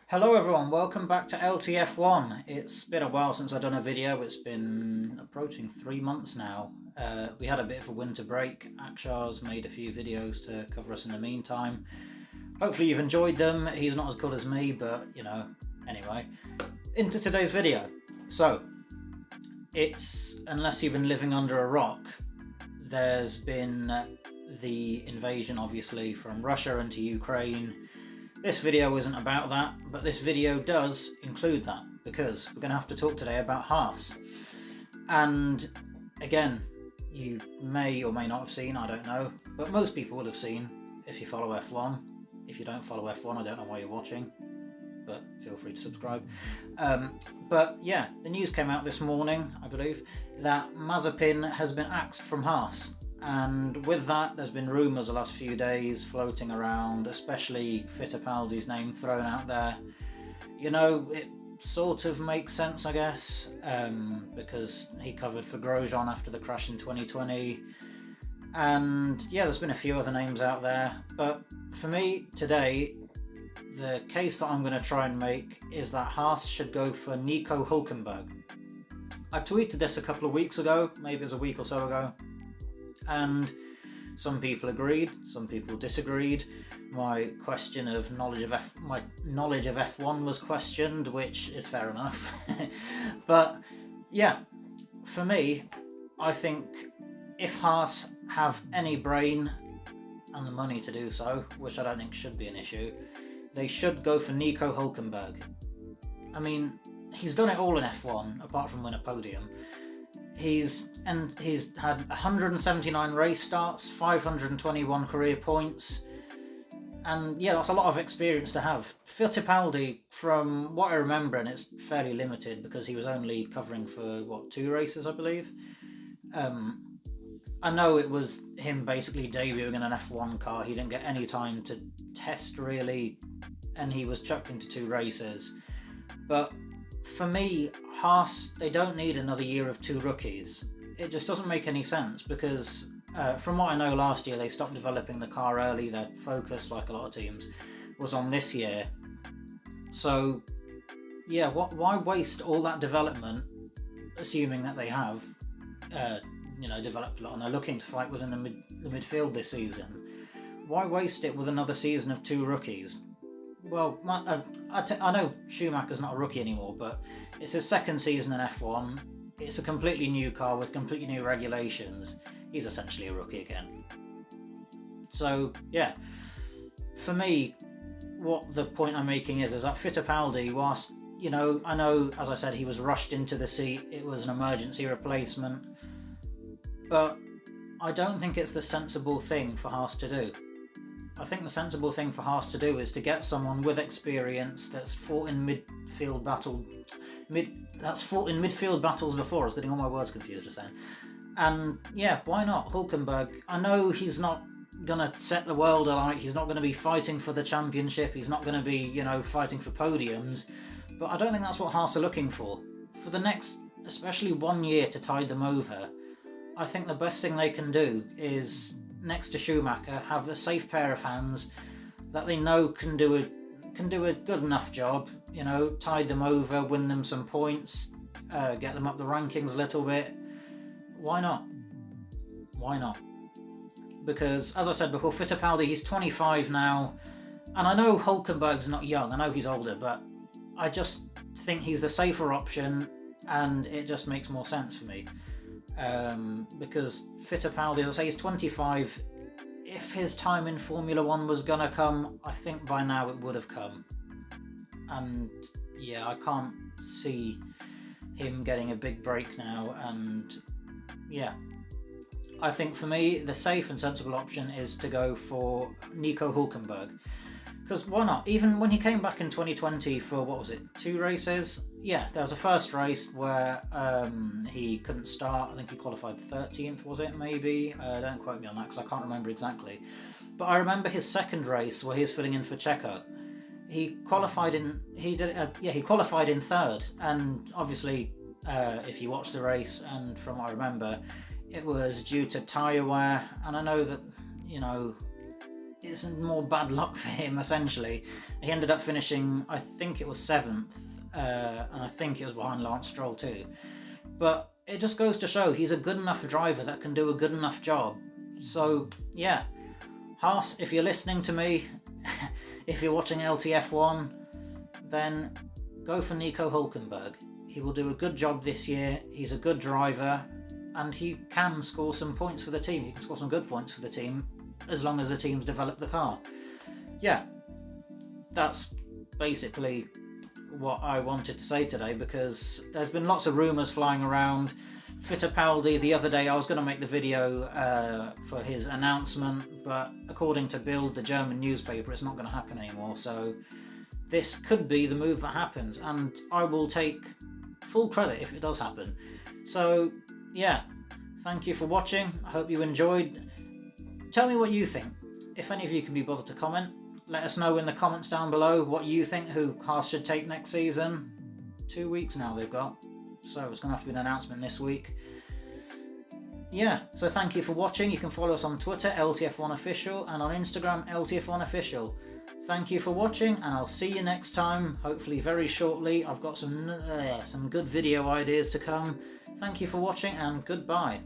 Hello everyone, welcome back to LTF1. It's been a while since I've done a video. It's been approaching 3 months now. We had a bit of a winter break. HAAS made a few videos to cover us in the meantime. Hopefully you've enjoyed them. He's not as good as me, but anyway. Into today's video. So, unless you've been living under a rock, there's been the invasion obviously from Russia into Ukraine. This video isn't about that, but this video does include that because we're going to have to talk today about HAAS. And again, you may or may not have seen, I don't know, but most people will have seen if you follow F1. If you don't follow F1, I don't know why you're watching, but feel free to subscribe. But yeah, the news came out this morning, I believe, that Mazepin has been axed from HAAS. And with that, there's been rumours the last few days floating around, especially Fittipaldi's name thrown out there. You know, it sort of makes sense, I guess, because he covered for Grosjean after the crash in 2020. And yeah, there's been a few other names out there. But for me, today, the case that I'm going to try and make is that HAAS should go for Nico Hulkenberg. I tweeted this a couple of weeks ago, maybe it was a week or so ago. And some people agreed, some people disagreed. My knowledge of F1 was questioned, which is fair enough. But yeah, for me, I think if HAAS have any brain and the money to do so, which I don't think should be an issue, they should go for Nico Hulkenberg. I mean, he's done it all in F1 apart from win a podium. He's had 179 race starts, 521 career points, and yeah, that's a lot of experience to have. Fittipaldi, from what I remember, and it's fairly limited because he was only covering for 2 races, I believe. I know it was him basically debuting in an F1 car. He didn't get any time to test really, and he was chucked into 2 races. But for me, HAAS, they don't need another year of 2 rookies. It just doesn't make any sense because from what I know, last year they stopped developing the car early. Their focus, like a lot of teams, was on this year. So yeah, why waste all that development, assuming that they have developed a lot and they're looking to fight within the midfield this season? Why waste it with another season of 2 rookies? Well, I know Schumacher's not a rookie anymore, but it's his second season in F1. It's a completely new car with completely new regulations. He's essentially a rookie again. So, yeah. For me, what the point I'm making is that Fittipaldi, whilst, I know, as I said, he was rushed into the seat, it was an emergency replacement, but I don't think it's the sensible thing for HAAS to do. I think the sensible thing for HAAS to do is to get someone with experience that's fought in midfield battles before. I was getting all my words confused just then. And yeah, why not Hulkenberg? I know he's not gonna set the world alight. He's not going to be fighting for the championship. He's not going to be, fighting for podiums. But I don't think that's what HAAS are looking for. For the next, especially 1 year to tide them over, I think the best thing they can do is, next to Schumacher, have a safe pair of hands that they know can do a good enough job, tide them over, win them some points, get them up the rankings a little bit. Why not? Because, as I said before, Fittipaldi, he's 25 now, and I know Hulkenberg's not young, I know he's older, but I just think he's the safer option, and it just makes more sense for me. Because Fittipaldi, as I say, he's 25. If his time in Formula 1 was gonna come, I think by now it would have come. And yeah, I can't see him getting a big break now, and yeah. I think for me, the safe and sensible option is to go for Nico Hulkenberg. Because why not? Even when he came back in 2020 for, 2 races? Yeah, there was a first race where he couldn't start. I think he qualified 13th, was it, maybe? Don't quote me on that because I can't remember exactly. But I remember his second race where he was filling in for Checo. He qualified in 3rd, and obviously, if you watch the race, and from what I remember, it was due to tyre wear, and I know that, it's more bad luck for him, essentially. He ended up finishing, I think it was 7th, and I think it was behind Lance Stroll too. But it just goes to show he's a good enough driver that can do a good enough job. So, yeah. HAAS, if you're listening to me, if you're watching LTF1, then go for Nico Hulkenberg. He will do a good job this year. He's a good driver, and he can score some points for the team. He can score some good points for the team, as long as the teams develop the car. Yeah, that's basically what I wanted to say today, because there's been lots of rumours flying around. Fittipaldi, the other day I was going to make the video for his announcement, but according to Bild, the German newspaper, it's not going to happen anymore. So this could be the move that happens, and I will take full credit if it does happen. So yeah, thank you for watching. I hope you enjoyed. Tell me what you think. If any of you can be bothered to comment, let us know in the comments down below what you think who HAAS should take next season. 2 weeks now they've got, so it's going to have to be an announcement this week. Yeah, so thank you for watching. You can follow us on Twitter, LTF1 Official, and on Instagram, LTF1 Official. Thank you for watching, and I'll see you next time, hopefully very shortly. I've got some good video ideas to come. Thank you for watching, and goodbye.